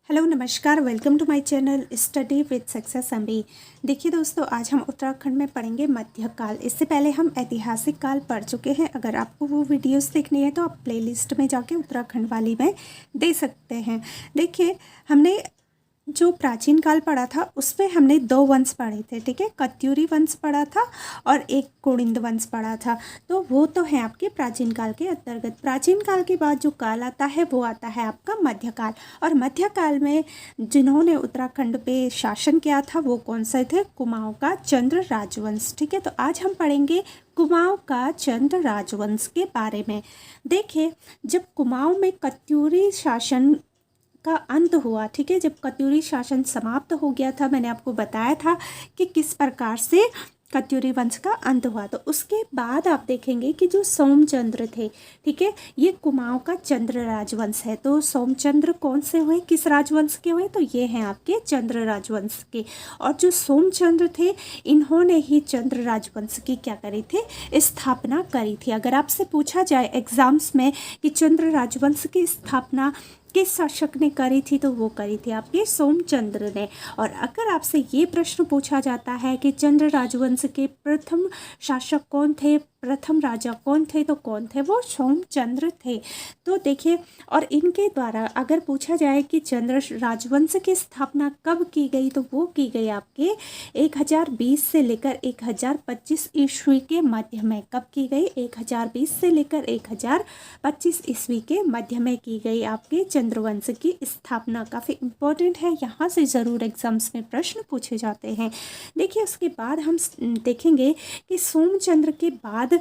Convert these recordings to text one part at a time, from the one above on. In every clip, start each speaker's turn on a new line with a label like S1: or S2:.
S1: Hello नमस्कार, welcome to my channel study with success MB. देखिए दोस्तों, आज हम उत्तराखंड में पढ़ेंगे मध्यकाल। इससे पहले हम ऐतिहासिक काल पढ़ चुके हैं। अगर आपको वो वीडियोस देखनी है तो आप प्लेलिस्ट में जाके उत्तराखंड वाली में दे सकते हैं। देखिए, हमने जो प्राचीन काल पढ़ा था उसमें हमने दो वंश पढ़े थे, ठीक है। कत्यूरी वंश पढ़ा था और एक कुड़िंद वंश पढ़ा था। तो वो तो है आपके प्राचीन काल के अंतर्गत। प्राचीन काल के बाद जो काल आता है वो आता है आपका मध्यकाल। और मध्यकाल में जिन्होंने उत्तराखंड पे शासन किया था वो कौन से थे? कुमाऊं का चंद्र राजवंश, ठीक है। तो आज हम पढ़ेंगे कुमाऊं का चंद्र राजवंश के बारे में। देखिए, जब कुमाऊं में कत्यूरी शासन का अंत हुआ, ठीक है, जब कत्यूरी शासन समाप्त हो गया था, मैंने आपको बताया था कि किस प्रकार से कत्यूरी वंश का अंत हुआ। तो उसके बाद आप देखेंगे कि जो सोमचंद्र थे, ठीक है, ये कुमाऊं का चंद्र राजवंश है। तो सोमचंद्र कौन से हुए, किस राजवंश के हुए? तो ये हैं आपके चंद्र राजवंश के। और जो सोमचंद्र थे, इन्होंने ही चंद्र राजवंश की क्या करी थी? स्थापना करी थी। अगर आपसे पूछा जाए एग्जाम्स में कि चंद्र राजवंश की स्थापना किस शासक ने करी थी, तो वो करी थी आपके सोमचंद्र ने। और अगर आपसे ये प्रश्न पूछा जाता है कि चंद्र राजवंश के प्रथम शासक कौन थे, प्रथम राजा कौन थे, तो कौन थे? वो सोमचंद्र थे। तो देखिए, और इनके द्वारा अगर पूछा जाए कि चंद्र राजवंश की स्थापना कब की गई, तो वो की गई आपके 1020 से लेकर 1025 ईस्वी के मध्य में। कब की गई? 1020 से लेकर 1025 ईस्वी के मध्य में की गई आपके चंद्रवंश की स्थापना। काफ़ी इम्पोर्टेंट है, यहाँ से ज़रूर एग्जाम्स में प्रश्न पूछे जाते हैं। देखिए, उसके बाद हम देखेंगे कि सोमचंद्र के बाद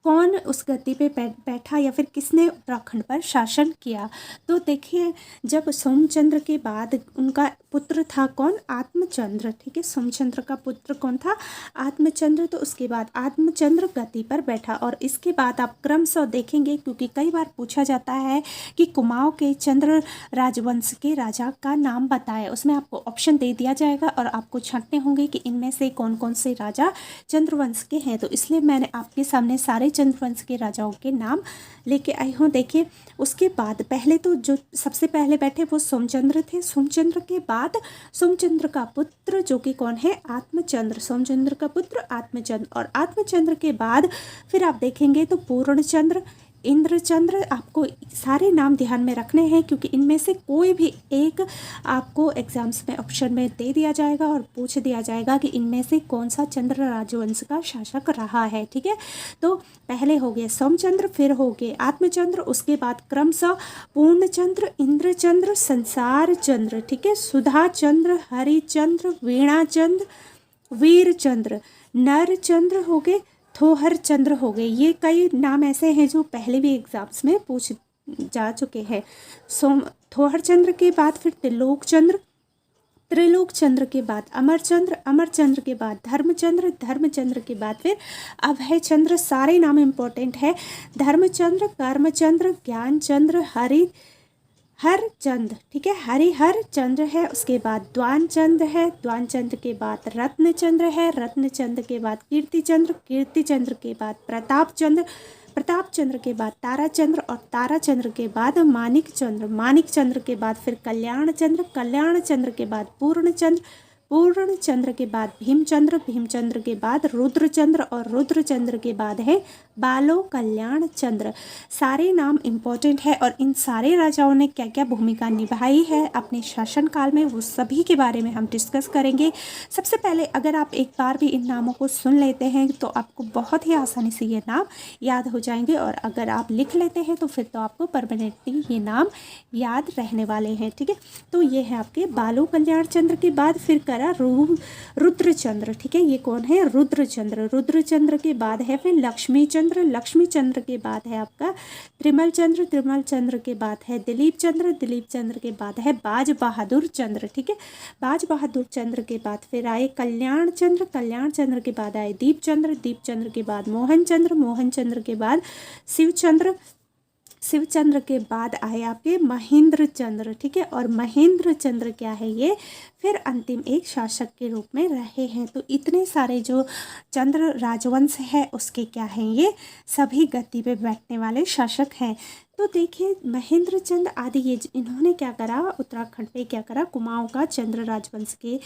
S1: कौन उस गद्दी पे बैठा या फिर किसने उत्तराखंड पर शासन किया। तो देखिए, जब सोमचंद्र के बाद उनका पुत्र था कौन? आत्मचंद्र, ठीक है। सोमचंद्र का पुत्र कौन था? आत्मचंद्र। तो उसके बाद आत्मचंद्र गद्दी पर बैठा। और इसके बाद आप क्रमशः देखेंगे, क्योंकि कई बार पूछा जाता है कि कुमाऊं के चंद्र राजवंश के राजा का नाम बताए, उसमें आपको ऑप्शन दे दिया जाएगा और आपको छांटने होंगे कि इनमें से कौन कौन से राजा चंद्रवंश के हैं। तो इसलिए मैंने आपके सामने सारे चंद्रवंश के राजाओं के नाम लेके आई हूँ। देखिए, उसके बाद पहले तो जो सबसे पहले बैठे वो सोमचंद्र थे। सोमचंद्र के बाद सोमचंद्र का पुत्र जो कि कौन है? आत्मचंद्र। सोमचंद्र का पुत्र आत्मचंद्र। और आत्मचंद्र के बाद फिर आप देखेंगे तो पूर्णचंद्र, इंद्रचंद्र। आपको सारे नाम ध्यान में रखने हैं, क्योंकि इनमें से कोई भी एक आपको एग्जाम्स में ऑप्शन में दे दिया जाएगा और पूछ दिया जाएगा कि इनमें से कौन सा चंद्र राजवंश का शासक रहा है, ठीक है। तो पहले हो गए सोमचंद्र, फिर हो गए आत्मचंद्र, उसके बाद क्रमशः पूर्णचंद्र, इंद्रचंद्र, संसार चंद्र, ठीक है, सुधाचंद्र, हरिचंद्र, वीणाचंद्र, वीरचंद्र, नरचंद्र हो गए, थोहर चंद्र हो गए। ये कई नाम ऐसे हैं जो पहले भी एग्जाम्स में पूछ जा चुके हैं। थोहर चंद्र के बाद फिर त्रिलोक चंद्र, त्रिलोक चंद्र के बाद अमरचंद्र, अमरचंद्र के बाद धर्मचंद्र, धर्मचंद्र के बाद फिर अभय चंद्र। सारे नाम इंपॉर्टेंट है। धर्मचंद्र, कर्मचंद्र, ज्ञानचंद्र, हर चंद्र, ठीक है, हरिहर चंद्र है। उसके बाद द्वान चंद्र है, द्वान चंद्र के बाद रत्न चंद्र है, रत्न चंद्र के बाद कीर्ति चंद्र, कीर्ति चंद्र के बाद प्रताप चंद्र, प्रताप चंद्र के बाद तारा चंद्र, और तारा चंद्र के बाद मानिक चंद्र, मानिक चंद्र के बाद फिर कल्याण चंद्र, कल्याण चंद्र के बाद पूर्ण चंद्र, पूर्ण चंद्र के बाद भीमचंद्र, भीमचंद्र के बाद रुद्रचंद्र, और रुद्रचंद्र के बाद है बालो कल्याण चंद्र। सारे नाम इम्पोर्टेंट है और इन सारे राजाओं ने क्या क्या भूमिका निभाई है अपने शासनकाल में, वो सभी के बारे में हम डिस्कस करेंगे। सबसे पहले अगर आप एक बार भी इन नामों को सुन लेते हैं तो आपको बहुत ही आसानी से ये नाम याद हो जाएंगे, और अगर आप लिख लेते हैं तो फिर तो आपको परमानेंटली ये नाम याद रहने वाले हैं, ठीक है। तो ये है आपके बालो कल्याण चंद्र के बाद फिर रुद्रचंद्र, ठीक है। ये कौन है? रुद्रचंद्र। रुद्रचंद्र के बाद है फिर लक्ष्मी चंद्र, लक्ष्मी चंद्र के बाद है आपका त्रिमल चंद्र, त्रिमल चंद्र के बाद है दिलीप चंद्र, दिलीप चंद्र के बाद है बाज बहादुर चंद्र, ठीक है। बाज बहादुर चंद्र के बाद फिर आए कल्याण चंद्र, कल्याण चंद्र के बाद आए दीप चंद्र, दीप चंद्र के बाद मोहन चंद्र, मोहन चंद्र के बाद शिव चंद्र, शिवचंद्र के बाद आए आपके महेंद्र चंद्र, ठीक है। और महेंद्र चंद्र क्या है? ये फिर अंतिम एक शासक के रूप में रहे हैं। तो इतने सारे जो चंद्र राजवंश है उसके क्या हैं? ये सभी गद्दी पे बैठने वाले शासक हैं। तो देखिए महेंद्र चंद आदि ये इन्होंने क्या करा, उत्तराखंड पे क्या करा, कुमाऊं का चंद्र राजवंश के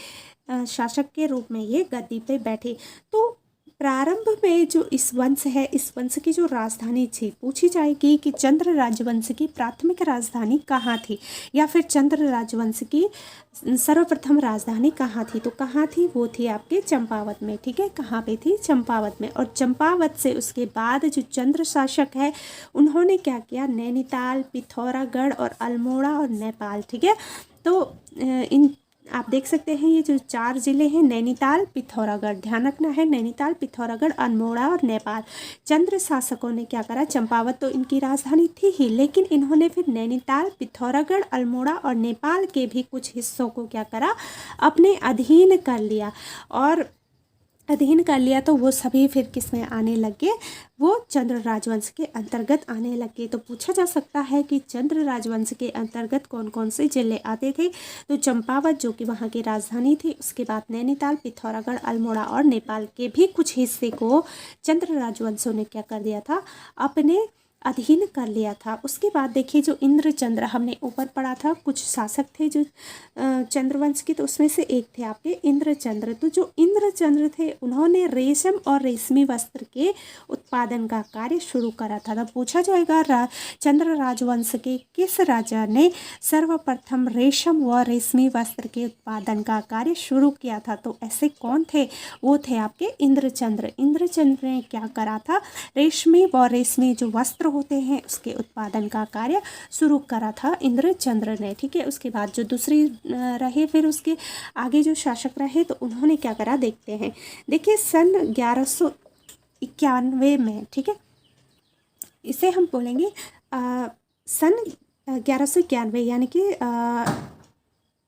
S1: शासक के रूप में ये गद्दी पे बैठे। तो प्रारंभ में जो इस वंश है, इस वंश की जो राजधानी थी, पूछी जाएगी कि चंद्र राजवंश की प्राथमिक राजधानी कहाँ थी, या फिर चंद्र राजवंश की सर्वप्रथम राजधानी कहाँ थी। तो कहाँ थी, वो थी आपके चंपावत में। ठीक है, कहाँ पे थी, चंपावत में। और चंपावत से उसके बाद जो चंद्र शासक है उन्होंने क्या किया, नैनीताल, पिथौरागढ़ और अल्मोड़ा और नेपाल। ठीक है, तो इन आप देख सकते हैं ये जो 4 जिले हैं, नैनीताल, पिथौरागढ़, ध्यान रखना है, नैनीताल, पिथौरागढ़, अल्मोड़ा और नेपाल। चंद्र शासकों ने क्या करा, चंपावत तो इनकी राजधानी थी ही, लेकिन इन्होंने फिर नैनीताल, पिथौरागढ़, अल्मोड़ा और नेपाल के भी कुछ हिस्सों को क्या करा, अपने अधीन कर लिया। और अधीन कर लिया तो वो सभी फिर किस में आने लगे, वो चंद्र राजवंश के अंतर्गत आने लगे। तो पूछा जा सकता है कि चंद्र राजवंश के अंतर्गत कौन कौन से जिले आते थे। तो चंपावत जो कि वहाँ की राजधानी थी, उसके बाद नैनीताल, पिथौरागढ़, अल्मोड़ा और नेपाल के भी कुछ हिस्से को चंद्र राजवंशों ने क्या कर दिया था, अपने अधीन कर लिया था। उसके बाद देखिए जो इंद्रचंद्र हमने ऊपर पढ़ा था, कुछ शासक थे जो चंद्रवंश के, तो उसमें से एक थे आपके इंद्रचंद्र। तो जो इंद्रचंद्र थे उन्होंने रेशम और रेशमी वस्त्र के उत्पादन का कार्य शुरू करा था। तब पूछा जाएगा चंद्र राजवंश के किस राजा ने सर्वप्रथम रेशम व रेशमी वस्त्र के उत्पादन का कार्य शुरू किया था। तो ऐसे कौन थे, वो थे आपके इंद्रचंद्र। इंद्रचंद्र ने क्या करा था, रेशमी व रेशमी जो वस्त्र होते हैं उसके उत्पादन का कार्य शुरू करा था इंद्रचंद्र ने। ठीक है, उसके बाद जो दूसरी रहे, फिर उसके आगे जो शासक रहे, तो उन्होंने क्या करा देखते हैं। देखिए सन 1191 में, ठीक है, इसे हम बोलेंगे सन 1191 यानी कि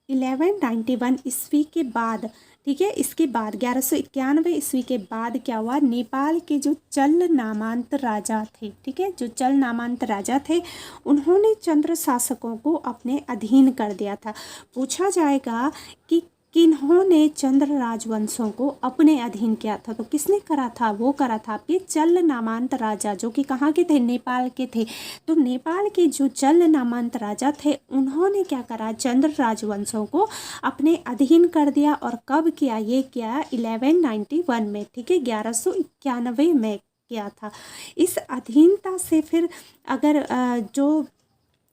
S1: 1191 ईस्वी के बाद। ठीक है, इसके बाद 1191 ईस्वी के बाद क्या हुआ, नेपाल के जो चल नामांत राजा थे, ठीक है, जो चल नामांत राजा थे, उन्होंने चंद्र शासकों को अपने अधीन कर दिया था। पूछा जाएगा कि किन्होंने चंद्र राजवंशों को अपने अधीन किया था। तो किसने करा था, वो करा था आपके चल नामांत राजा, जो कि कहाँ के थे, नेपाल के थे। तो नेपाल के जो चल नामांत राजा थे उन्होंने क्या करा, चंद्र राजवंशों को अपने अधीन कर दिया। और कब किया, ये किया 1191 में। ठीक है, 1191 में किया था। इस अधीनता से फिर अगर जो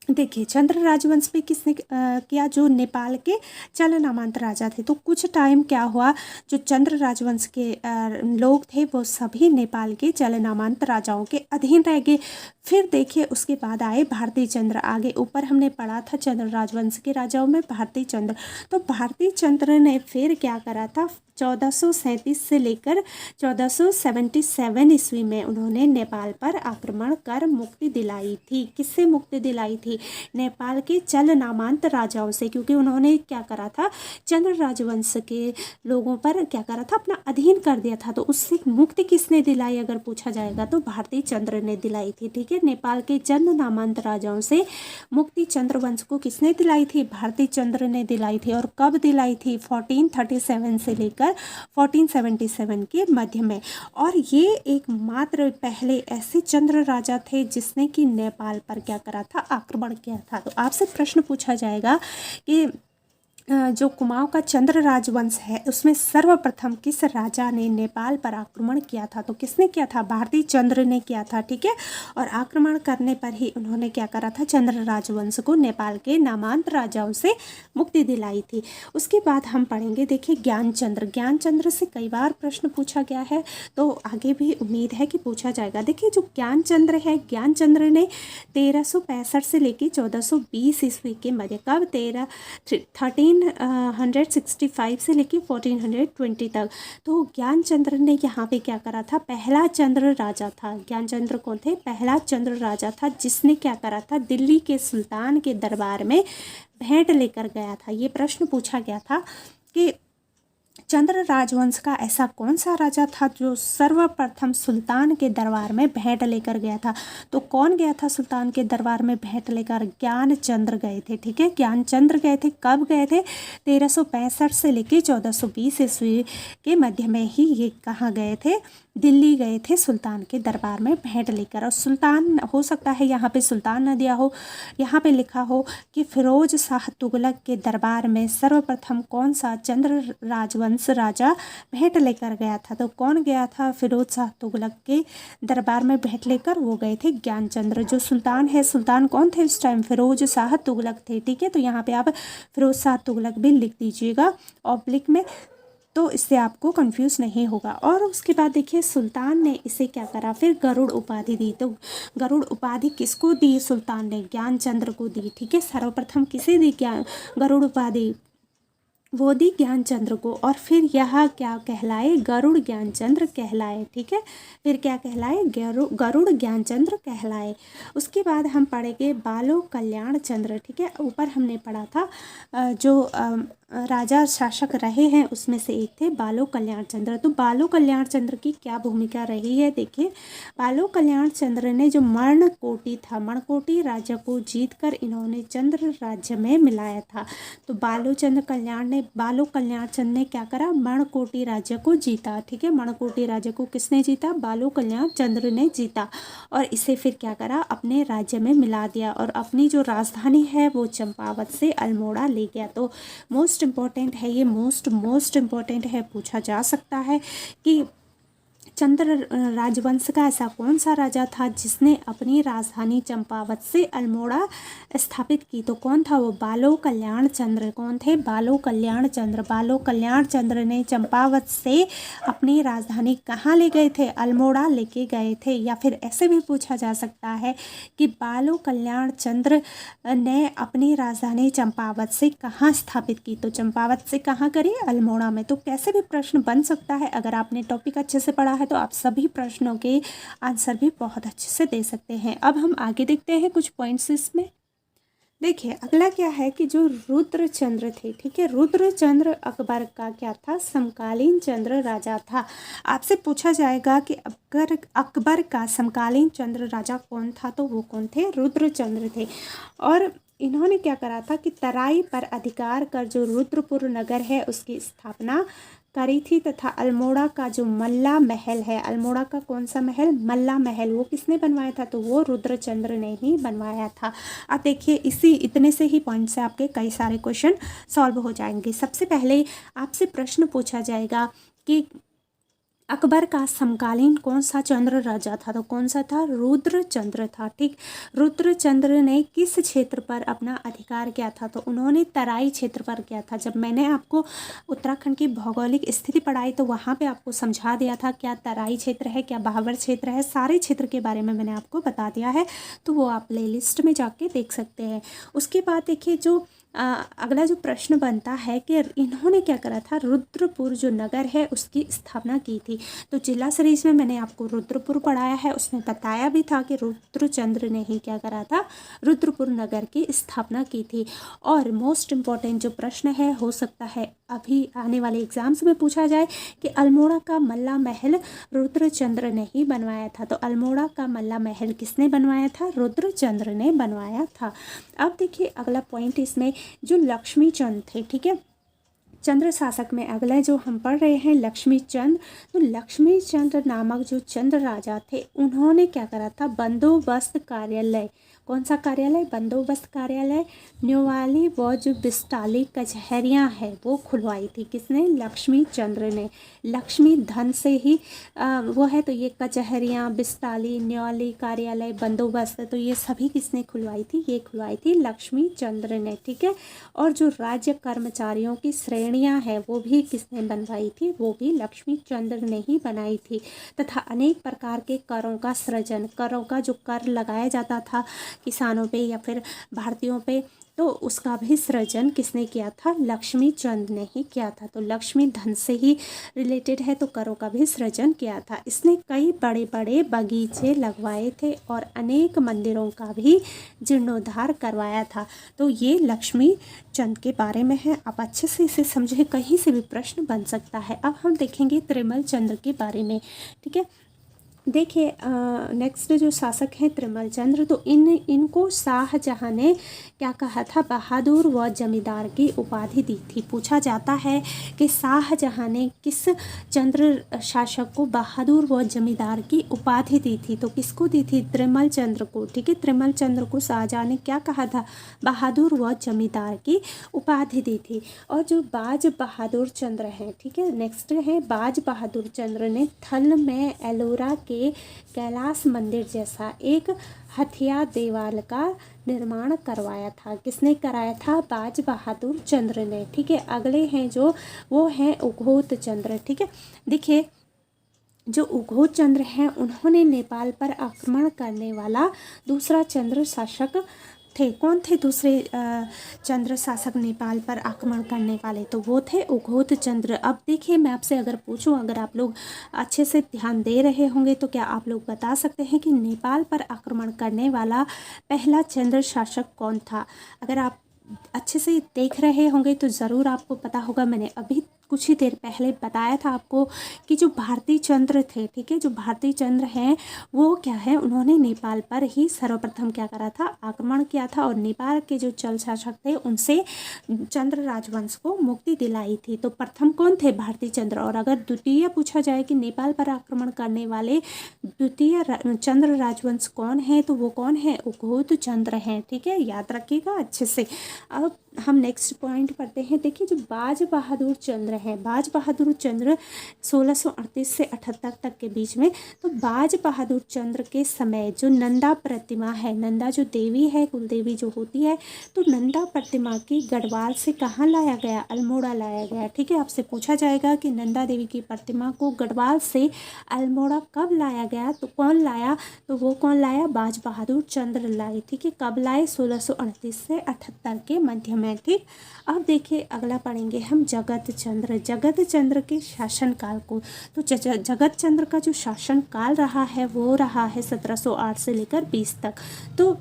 S1: देखिए चंद्र राजवंश पे किसने किया, जो नेपाल के चल नामांत राजा थे। तो कुछ टाइम क्या हुआ, जो चंद्र राजवंश के लोग थे वो सभी नेपाल के चल नामांत राजाओं के अधीन रह गए। फिर देखिए उसके बाद आए भारती चंद्र। आगे ऊपर हमने पढ़ा था चंद्र राजवंश के राजाओं में भारती चंद्र। तो भारती चंद्र ने फिर क्या करा था, 1437 से लेकर 1477 ईस्वी में उन्होंने नेपाल पर आक्रमण कर मुक्ति दिलाई थी। किससे मुक्ति दिलाई थी, नेपाल के चल नामांत राजाओं से, क्योंकि उन्होंने क्या करा था, चंद्र राजवंश के लोगों पर क्या करा था, अपना अधीन कर दिया था। तो उससे मुक्ति किसने दिलाई अगर पूछा जाएगा तो भारती चंद्र ने दिलाई थी। ठीक है, नेपाल के चंद नामांत राजाओं से मुक्ति चंद्रवंश को किसने दिलाई थी, भारती चंद्र ने दिलाई थी। और कब दिलाई थी, 1437 से लेकर 1477 के मध्य में। और ये एकमात्र पहले ऐसे चंद्र राजा थे जिसने कि नेपाल पर क्या करा था, आक्रमण किया था। तो आपसे प्रश्न पूछा जाएगा कि जो कुमाऊं का चंद्र राजवंश है उसमें सर्वप्रथम किस राजा ने नेपाल पर आक्रमण किया था। तो किसने किया था, भारती चंद्र ने किया था। ठीक है, और आक्रमण करने पर ही उन्होंने क्या करा था, चंद्र राजवंश को नेपाल के नामांत राजाओं से मुक्ति दिलाई थी। उसके बाद हम पढ़ेंगे, देखिए ज्ञानचंद्र। ज्ञानचंद्र से कई बार प्रश्न पूछा गया है, तो आगे भी उम्मीद है कि पूछा जाएगा। देखिए जो ज्ञानचंद्र है, ज्ञानचंद्र ने 1365 से लेकर 1420 ईस्वी के मध्य, कब 1365 से लेकर 1420 तक। तो ज्ञानचंद्र ने यहाँ पे क्या करा था, पहला चंद्र राजा था। ज्ञानचंद्र कौन थे, पहला चंद्र राजा था जिसने क्या करा था, दिल्ली के सुल्तान के दरबार में भेंट लेकर गया था। ये प्रश्न पूछा गया था कि चंद्र राजवंश का ऐसा कौन सा राजा था जो सर्वप्रथम सुल्तान के दरबार में भेंट लेकर गया था। तो कौन गया था सुल्तान के दरबार में भेंट लेकर, ज्ञानचंद्र गए थे। ठीक है, ज्ञानचंद्र गए थे। कब गए थे, 1365 से लेकर 1420 ईस्वी के मध्य में ही ये कहाँ गए थे, दिल्ली गए थे सुल्तान के दरबार में भेंट लेकर। और सुल्तान हो सकता है यहाँ पे सुल्तान न दिया हो, यहाँ पे लिखा हो कि फिरोज शाह तुगलक के दरबार में सर्वप्रथम कौन सा चंद्र राजवंश राजा भेंट लेकर गया था। तो कौन गया था फिरोज शाह तुगलक के दरबार में भेंट लेकर? वो गए थे ज्ञानचंद्र। जो सुल्तान है, सुल्तान कौन थे उस टाइम? फिरोज शाह तुगलक थे। ठीक है, तो यहाँ पे आप फिरोज शाह तुगलक भी लिख दीजिएगा ऑब्लिक में, तो इससे आपको कंफ्यूज नहीं होगा। और उसके बाद देखिए सुल्तान ने इसे क्या करा, फिर गरुड़ उपाधि दी। तो गरुड़ उपाधि किसको दी? सुल्तान ने ज्ञानचंद्र को दी। ठीक है, सर्वप्रथम किसे दी गरुड़ उपाधि? वो दी ज्ञानचंद्र को। और फिर यह क्या कहलाए? गरुड़ ज्ञानचंद्र कहलाए। ठीक है, फिर क्या कहलाए? गरुड़ ज्ञानचंद्र कहलाए। उसके बाद हम पढ़ेंगे बालो कल्याण चंद्र। ठीक है, ऊपर हमने पढ़ा था जो राजा शासक रहे हैं उसमें से एक थे बालो कल्याण चंद्र। तो बालो कल्याण चंद्र की क्या भूमिका रही है? देखिए, बालो कल्याण चंद्र ने जो मणकोटी था, मणकोटी राज्य को जीतकर इन्होंने चंद्र राज्य में मिलाया था। तो बालो कल्याण चंद्र ने क्या करा? मणकोटी राज्य को जीता। ठीक है, मणकोटी राज्य को किसने जीता? बालो कल्याण चंद्र ने जीता। और इसे फिर क्या करा? अपने राज्य में मिला दिया और अपनी जो राजधानी है वो चंपावत से अल्मोड़ा ले गया। तो मोस्ट इम्पॉर्टेंट है ये, मोस्ट इम्पॉर्टेंट है, पूछा जा सकता है कि चंद्र राजवंश का ऐसा कौन सा राजा था जिसने अपनी राजधानी चंपावत से अल्मोड़ा स्थापित की? तो कौन था वो? बालो कल्याण चंद्र। कौन थे? बालो कल्याण चंद्र। बालो कल्याण चंद्र ने चंपावत से अपनी राजधानी कहाँ ले गए थे? अल्मोड़ा लेके गए थे। या फिर ऐसे भी पूछा जा सकता है कि बालो कल्याण चंद्र ने अपनी राजधानी चंपावत से कहाँ स्थापित की? तो चंपावत से कहाँ करी? अल्मोड़ा में। तो कैसे भी प्रश्न बन सकता है। अगर आपने टॉपिक अच्छे से पढ़ा है तो आप सभी प्रश्नों के आंसर भी बहुत अच्छे से दे सकते हैं। अब हम आगे देखते हैं कुछ पॉइंट्स इसमें। देखिए, अगला क्या है कि जो रुद्रचंद्र थे, ठीक है, रुद्रचंद्र अकबर का क्या था? समकालीन चंद्र राजा था। आपसे पूछा जाएगा कि अकबर का समकालीन चंद्र राजा कौन था? तो वो कौन थे? रुद्रचंद्र थे। और इन्होंने क्या करा था कि तराई पर अधिकार कर जो रुद्रपुर नगर है उसकी स्थापना करी थी, तथा अल्मोड़ा का जो मल्ला महल है, अल्मोड़ा का कौन सा महल? मल्ला महल, वो किसने बनवाया था? तो वो रुद्रचंद्र ने ही बनवाया था। अब देखिए, इतने से ही पॉइंट से आपके कई सारे क्वेश्चन सॉल्व हो जाएंगे। सबसे पहले आपसे प्रश्न पूछा जाएगा कि अकबर का समकालीन कौन सा चंद्र राजा था? तो कौन सा था? रुद्रचंद्र था। ठीक, रुद्रचंद्र ने किस क्षेत्र पर अपना अधिकार किया था? तो उन्होंने तराई क्षेत्र पर किया था। जब मैंने आपको उत्तराखंड की भौगोलिक स्थिति पढ़ाई तो वहाँ पे आपको समझा दिया था क्या तराई क्षेत्र है, क्या बाहवर क्षेत्र है, सारे क्षेत्र के बारे में मैंने आपको बता दिया है। तो वो आप प्लेलिस्ट में जाके देख सकते हैं। उसके बाद देखिए, जो अगला जो प्रश्न बनता है कि इन्होंने क्या करा था? रुद्रपुर जो नगर है उसकी स्थापना की थी। तो जिला सीरीज में मैंने आपको रुद्रपुर पढ़ाया है, उसमें बताया भी था कि रुद्रचंद्र ने ही क्या करा था? रुद्रपुर नगर की स्थापना की थी। और मोस्ट इम्पॉर्टेंट जो प्रश्न है, हो सकता है अभी आने वाले एग्जाम्स में पूछा जाए कि अल्मोड़ा का मल्ला महल रुद्रचंद्र ने ही बनवाया था। तो अल्मोड़ा का मल्ला महल किसने बनवाया था? रुद्रचंद्र ने बनवाया था। अब देखिए, अगला पॉइंट इसमें जो लक्ष्मी चंद थे, ठीक है, चंद्र शासक में अगला जो हम पढ़ रहे हैं लक्ष्मी चंद। तो लक्ष्मी चंद नामक जो चंद्र राजा थे उन्होंने क्या करा था? बंदोबस्त कार्यालय, कौन सा कार्यालय? बंदोबस्त कार्यालय न्योवाली व जो बिस्टाली कचहरियाँ हैं वो खुलवाई थी। किसने? लक्ष्मी चंद्र ने। लक्ष्मी धन से ही वो है, तो ये कचहरियाँ, बिस्टाली, न्योवाली कार्यालय, बंदोबस्त, तो ये सभी किसने खुलवाई थी? ये खुलवाई थी लक्ष्मी चंद्र ने। ठीक है, और जो राज्य कर्मचारियों की श्रेणियाँ हैं वो भी किसने बनवाई थी? वो भी लक्ष्मी चंद्र ने ही बनाई थी। तथा अनेक प्रकार के करों का सृजन, करों का जो कर लगाया जाता था किसानों पे या फिर भारतीयों पे, तो उसका भी सृजन किसने किया था? लक्ष्मी चंद ने ही किया था। तो लक्ष्मी धन से ही रिलेटेड है, तो करों का भी सृजन किया था। इसने कई बड़े बड़े बगीचे लगवाए थे और अनेक मंदिरों का भी जीर्णोद्धार करवाया था। तो ये लक्ष्मी चंद के बारे में है। आप अच्छे से इसे समझे, कहीं से भी प्रश्न बन सकता है। अब हम देखेंगे त्रिमल चंद्र के बारे में। ठीक है, देखिए नेक्स्ट जो शासक हैं त्रिमल चंद्र, तो इनको शाहजहां ने क्या कहा था, बहादुर व जमींदार की उपाधि दी थी। पूछा जाता है कि शाहजहां ने किस चंद्र शासक को बहादुर व जमींदार की उपाधि दी थी, तो किसको दी थी, त्रिमल चंद्र को। ठीक है, त्रिमल चंद्र को शाहजहां ने क्या कहा था, बहादुर व जमींदार की उपाधि दी थी। और जो बाज बहादुर चंद्र हैं, ठीक है, नेक्स्ट है बाज बहादुर चंद्र ने थल में एलोरा के कैलाश मंदिर जैसा एक हथिया देवाल का निर्माण करवाया था। किसने कराया था, बाज बहादुर चंद्र ने। ठीक है, अगले हैं जो वो हैं उघोत चंद्र। ठीक है, देखिए जो उघोत चंद्र हैं उन्होंने नेपाल पर आक्रमण करने वाला दूसरा चंद्र शासक थे। कौन थे दूसरे चंद्र शासक नेपाल पर आक्रमण करने वाले, तो वो थे उघोत चंद्र। अब देखिए मैं आपसे अगर पूछूं, अगर आप लोग अच्छे से ध्यान दे रहे होंगे तो क्या आप लोग बता सकते हैं कि नेपाल पर आक्रमण करने वाला पहला चंद्र शासक कौन था। अगर आप अच्छे से देख रहे होंगे तो ज़रूर आपको पता होगा। मैंने अभी कुछ ही देर पहले बताया था आपको कि जो भारतीय चंद्र थे, ठीक है, जो भारतीय चंद्र हैं वो क्या है, उन्होंने नेपाल पर ही सर्वप्रथम क्या करा था, आक्रमण किया था और नेपाल के जो चल शासक थे उनसे चंद्र राजवंश को मुक्ति दिलाई थी। तो प्रथम कौन थे, भारतीय चंद्र। और अगर द्वितीय पूछा जाए कि नेपाल पर आक्रमण करने वाले द्वितीय चंद्र राजवंश कौन है, तो वो कौन है, उघोत चंद्र हैं। ठीक है, याद रखिएगा अच्छे से। अब हम नेक्स्ट पॉइंट पढ़ते हैं। देखिए जो बाज बहादुर चंद्र हैं, बाज बहादुर चंद्र 1638 से 78 तक के बीच में, तो बाज बहादुर चंद्र के समय जो नंदा प्रतिमा है, नंदा जो देवी है, कुल देवी जो होती है, तो नंदा प्रतिमा की गढ़वाल से कहाँ लाया गया, अल्मोड़ा लाया गया। ठीक है, आपसे पूछा जाएगा कि नंदा देवी की प्रतिमा को गढ़वाल से अल्मोड़ा कब लाया गया, तो कौन लाया, तो वो कौन लाया, बाज बहादुर चंद्र लाए। ठीक है, कब लाए, 1638 से 78 के मध्य में। ठीक, अब देखिए अगला पढ़ेंगे हम जगत चंद्र। जगत चंद्र के शासनकाल को, तो जगत चंद्र का जो शासनकाल रहा है वो रहा है 1708 से लेकर 20 तक। तो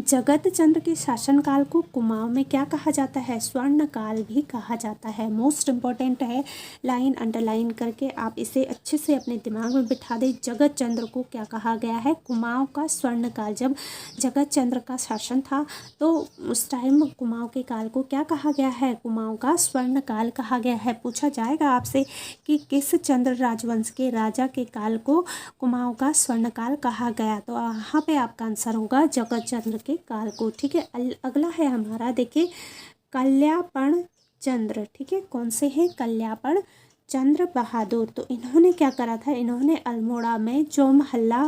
S1: जगत चंद्र के शासनकाल को कुमाऊं में क्या कहा जाता है, स्वर्ण काल भी कहा जाता है। मोस्ट इम्पॉर्टेंट है, लाइन अंडरलाइन करके आप इसे अच्छे से अपने दिमाग में बिठा दें। जगत चंद्र को क्या कहा गया है, कुमाऊं का स्वर्ण काल। जब जगत चंद्र का शासन था तो उस टाइम कुमाऊं के काल को क्या कहा गया है, कुमाऊं का स्वर्ण काल कहा गया है। पूछा जाएगा आपसे कि किस चंद्र राजवंश के राजा के काल को कुमाऊं का स्वर्ण काल कहा गया, तो यहाँ पे आपका आंसर होगा जगत चंद्र के काल को। ठीक है, अगला है हमारा, देखिए कल्यापण चंद्र। ठीक है, कौन से हैं, कल्यापण चंद्र बहादुर। तो इन्होंने क्या करा था, इन्होंने अल्मोड़ा में चौमहल्ला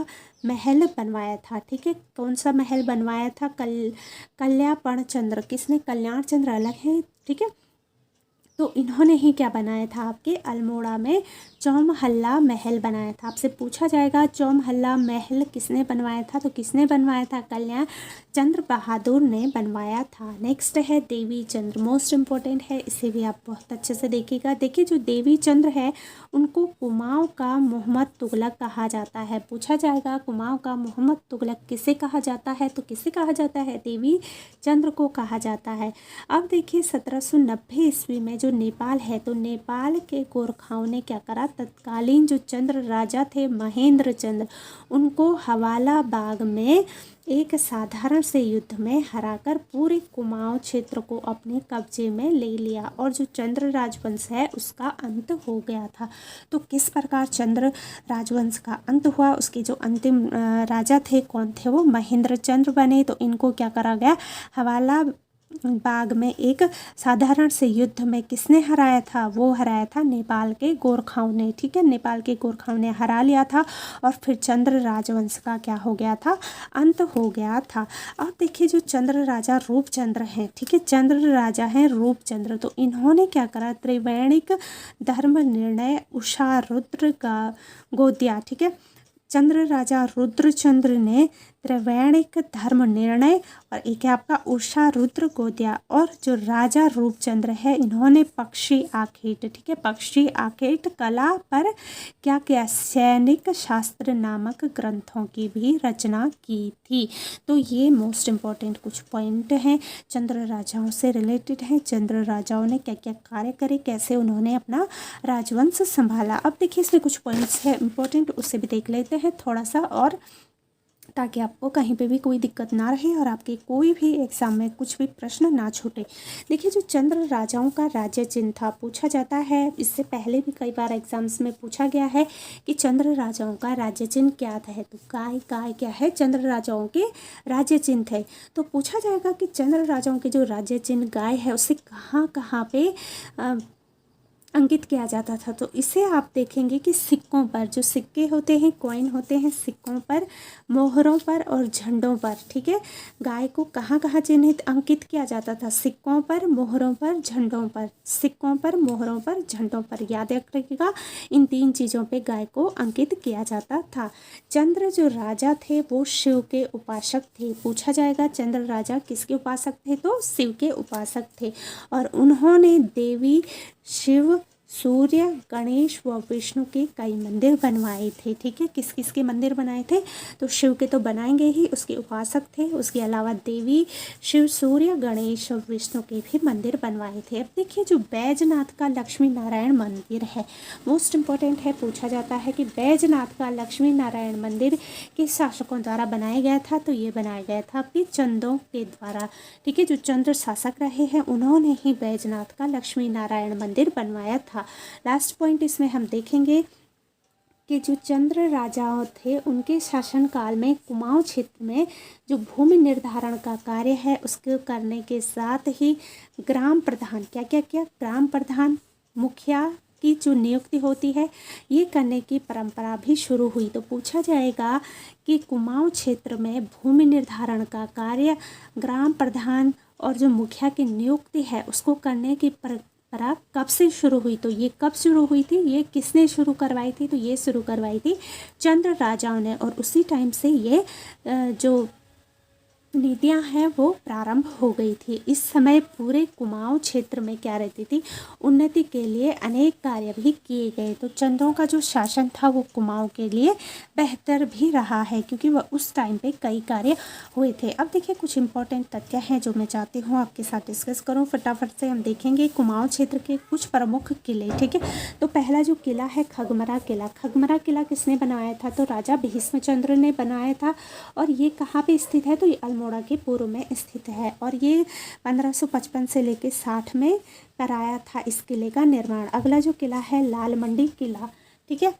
S1: महल बनवाया था। ठीक है, कौन सा महल बनवाया था, कल्यापण चंद्र। किसने, कल्याण चंद्र अलग है। ठीक है, तो इन्होंने ही क्या बनाया था, आपके अल्मोड़ा में चौमहल्ला महल बनाया था। आपसे पूछा जाएगा चौमहल्ला महल किसने बनवाया था, तो किसने बनवाया था, कल्याण चंद्र बहादुर ने बनवाया था। नेक्स्ट है देवी चंद्र, मोस्ट इम्पोर्टेंट है, इसे भी आप बहुत अच्छे से देखिएगा। देखिए जो देवी चंद्र है उनको कुमाऊं का मोहम्मद तुगलक कहा जाता है। पूछा जाएगा कुमाऊं का मोहम्मद तुगलक किसे कहा जाता है, तो किसे कहा जाता है, देवी चंद्र को कहा जाता है। अब देखिए 1790 ईस्वी में जो नेपाल है, तो नेपाल के गोरखाओं ने क्या करा, तत्कालीन जो चंद्र राजा थे महेंद्र चंद्र, उनको हवाला बाग में एक साधारण से युद्ध में हराकर पूरे कुमाऊं क्षेत्र को अपने कब्जे में ले लिया और जो चंद्र राजवंश है उसका अंत हो गया था। तो किस प्रकार चंद्र राजवंश का अंत हुआ, उसके जो अंतिम राजा थे कौन थे, वो महेंद्र चंद्र बने। तो इनको क्या करा गया, हवाला बाग में एक साधारण से युद्ध में किसने हराया था, वो हराया था नेपाल के गोरखाओं ने। ठीक है, नेपाल के गोरखाओं ने हरा लिया था और फिर चंद्र राजवंश का क्या हो गया था, अंत हो गया था। अब देखिए जो चंद्र राजा रूपचंद्र हैं, ठीक है, चंद्र राजा हैं रूपचंद्र, तो इन्होंने क्या करा, त्रिवेणिक धर्म निर्णय उषा रुद्र का गोदिया। ठीक है, चंद्र राजा रुद्रचंद्र ने त्रैवणिक धर्म निर्णय, और एक है आपका उषा रुद्र गोदिया, और जो राजा रूपचंद्र है इन्होंने पक्षी आखेट, ठीक है, पक्षी आखेट कला पर क्या किया, सैनिक शास्त्र नामक ग्रंथों की भी रचना की थी। तो ये मोस्ट इम्पॉर्टेंट कुछ पॉइंट हैं, चंद्र राजाओं से रिलेटेड हैं। चंद्र राजाओं ने क्या क्या कार्य करे, कैसे उन्होंने अपना राजवंश संभाला। अब देखिए इसमें कुछ पॉइंट्स है इंपॉर्टेंट, उसे भी देख लेते हैं थोड़ा सा, और ताकि आपको कहीं पे भी कोई दिक्कत ना रहे और आपके कोई भी एग्ज़ाम में कुछ भी प्रश्न ना छूटे। देखिए जो चंद्र राजाओं का राज्य चिन्ह था, पूछा जाता है, इससे पहले भी कई बार एग्जाम्स में पूछा गया है कि चंद्र राजाओं का राज्य चिन्ह क्या था। तो गाय क्या है, चंद्र राजाओं के राज्य चिन्ह थे। तो पूछा जाएगा कि चंद्र राजाओं के जो राज्य चिन्ह गाय है उसे कहाँ कहाँ पे अंकित किया जाता था। तो इसे आप देखेंगे कि सिक्कों पर, जो सिक्के होते हैं, कॉइन होते हैं, सिक्कों पर, मोहरों पर और झंडों पर, ठीक है। गाय को कहाँ कहाँ चिन्हित अंकित किया जाता था, सिक्कों पर, मोहरों पर, झंडों पर, सिक्कों पर, मोहरों पर, झंडों पर, याद रखिएगा इन 3 चीज़ों पे गाय को अंकित किया जाता था। चंद्र जो राजा थे वो शिव के उपासक थे। पूछा जाएगा चंद्र राजा किसके उपासक थे, तो शिव के उपासक थे, और उन्होंने देवी शिव, सूर्य, गणेश व विष्णु के कई मंदिर बनवाए थे, ठीक है। किस किस के मंदिर बनाए थे, तो शिव के तो बनाएंगे ही, उसके उपासक थे, उसके अलावा देवी शिव, सूर्य, गणेश और विष्णु के भी मंदिर बनवाए थे। अब देखिए जो बैजनाथ का लक्ष्मी नारायण मंदिर है, मोस्ट इम्पॉर्टेंट है, पूछा जाता है कि बैजनाथ का लक्ष्मी नारायण मंदिर किस शासकों द्वारा बनाया गया था, तो ये बनाया गया था आपके चंदों के द्वारा, ठीक है। जो चंद्र शासक रहे हैं उन्होंने ही बैजनाथ का लक्ष्मी नारायण मंदिर बनवाया था। लास्ट पॉइंट इसमें हम देखेंगे कि जो चंद्र राजाओं थे उनके शासनकाल में कुमाऊं क्षेत्र में जो भूमि निर्धारण का कार्य है उसको करने के साथ ही ग्राम प्रधान क्या क्या किया, ग्राम प्रधान मुखिया की जो नियुक्ति होती है ये करने की परंपरा भी शुरू हुई। तो पूछा जाएगा कि कुमाऊं क्षेत्र में भूमि निर्धारण का कार्य, ग्राम प्रधान और जो मुखिया की नियुक्ति है उसको करने की परंपरा कब से शुरू हुई, तो ये कब शुरू हुई थी, ये किसने शुरू करवाई थी, तो ये शुरू करवाई थी चंद्र राजाओं ने, और उसी टाइम से ये जो नीतियां हैं वो प्रारंभ हो गई थी। इस समय पूरे कुमाऊं क्षेत्र में क्या रहती थी, उन्नति के लिए अनेक कार्य भी किए गए। तो चंद्रों का जो शासन था वो कुमाऊं के लिए बेहतर भी रहा है क्योंकि वह उस टाइम पे कई कार्य हुए थे। अब देखिए कुछ इंपॉर्टेंट तथ्य हैं जो मैं चाहती हूँ आपके साथ डिस्कस करूँ। फटाफट से हम देखेंगे कुमाऊं क्षेत्र के कुछ प्रमुख किले, ठीक है। तो पहला जो किला है खगमरा किला। खगमरा किला किसने बनाया था, तो राजा भीष्मचंद्र ने बनाया था, और ये कहाँ पे स्थित है, तो ये अल्मोड़ा के पूर्व में स्थित है, और ये 1555 से लेकर 60 में कराया था इस किले का निर्माण। अगला जो किला है लाल मंडी किला, ठीक है।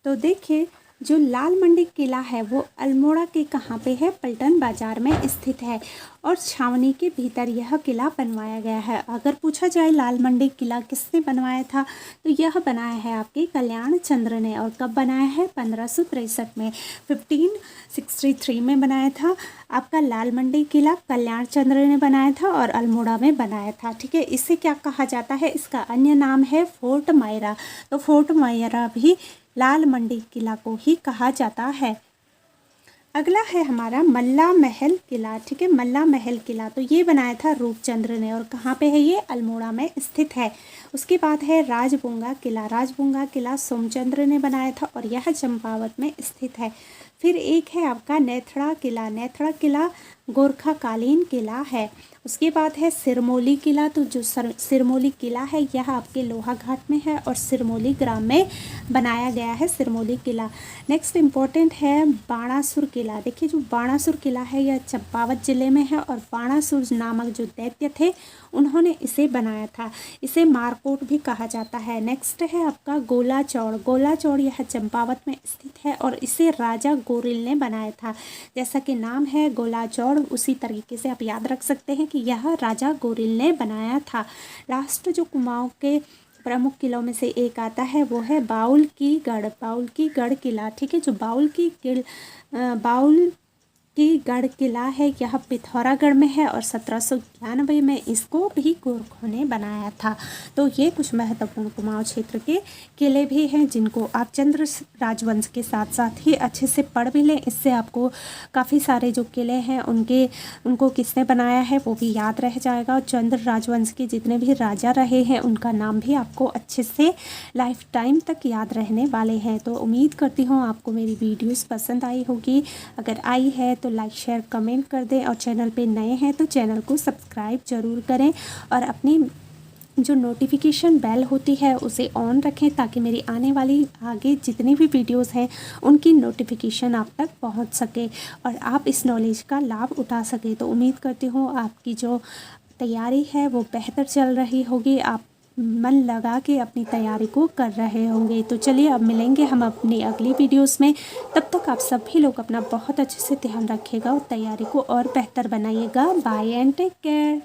S1: तो देखिए जो लाल मंडी किला है वो अल्मोड़ा के कहाँ पे है, पलटन बाजार में स्थित है, और छावनी के भीतर यह किला बनवाया गया है। अगर पूछा जाए लाल मंडी किला किसने बनवाया था, तो यह बनाया है आपके कल्याण चंद्र ने, और कब बनाया है, 1563 में, 1563 में बनाया था आपका लाल मंडी किला, कल्याण चंद्र ने बनाया था और अल्मोड़ा में बनाया था, ठीक है। इसे क्या कहा जाता है, इसका अन्य नाम है फोर्ट मायरा। तो फोर्ट मायरा भी लाल मंडी किला को ही कहा जाता है। अगला है हमारा मल्ला महल किला, ठीक है। मल्ला महल किला तो ये बनाया था रूपचंद्र ने, और कहाँ पे है ये, अल्मोड़ा में स्थित है। उसके बाद है राजबुंगा किला। राजबुंगा किला सोमचंद्र ने बनाया था और यह चंपावत में स्थित है। फिर एक है आपका नेथड़ा किला। नेथड़ा किला गोरखाकालीन किला है। उसके बाद है सिरमौली किला। तो जो सिरमौली किला है यह आपके लोहा घाट में है और सिरमौली ग्राम में बनाया गया है सिरमौली किला। नेक्स्ट इम्पोर्टेंट है बाणासुर किला। देखिए जो बाणासुर किला है यह चंपावत जिले में है, और बाणासुर नामक जो दैत्य थे उन्होंने इसे बनाया था। इसे मारकोट भी कहा जाता है। नेक्स्ट है आपका गोला चौड़। गोला चौड़ यह चंपावत में स्थित है और इसे राजा गोरिल ने बनाया था। जैसा कि नाम है गोला चौड़, उसी तरीके से आप याद रख सकते हैं कि यह राजा गोरिल ने बनाया था। लास्ट जो कुमाऊं के प्रमुख किलों में से एक आता है वो है बाउल की गढ़। बाउल की गढ़ किला, ठीक है। जो बाउल कि गढ़ किला है यह पिथौरागढ़ में है और 1791 में इसको भी गोरखों ने बनाया था। तो ये कुछ महत्वपूर्ण कुमाऊं क्षेत्र के किले भी हैं जिनको आप चंद्र राजवंश के साथ साथ ही अच्छे से पढ़ भी लें। इससे आपको काफ़ी सारे जो किले हैं उनको किसने बनाया है वो भी याद रह जाएगा। और चंद्र राजवंश के जितने भी राजा रहे हैं उनका नाम भी आपको अच्छे से लाइफ टाइम तक याद रहने वाले हैं। तो उम्मीद करती हूँ आपको मेरी वीडियोस पसंद आई होगी। अगर आई है तो लाइक शेयर कमेंट कर दें और चैनल पे नए हैं तो चैनल को सब्सक्राइब ज़रूर करें और अपनी जो नोटिफिकेशन बेल होती है उसे ऑन रखें ताकि मेरी आने वाली आगे जितनी भी वीडियोस हैं उनकी नोटिफिकेशन आप तक पहुंच सके और आप इस नॉलेज का लाभ उठा सके। तो उम्मीद करती हूँ आपकी जो तैयारी है वो बेहतर चल रही होगी, आप मन लगा के अपनी तैयारी को कर रहे होंगे। तो चलिए अब मिलेंगे हम अपनी अगली वीडियोस में। तब तक आप सभी लोग अपना बहुत अच्छे से ध्यान रखिएगा और तैयारी को और बेहतर बनाइएगा। Bye and take care.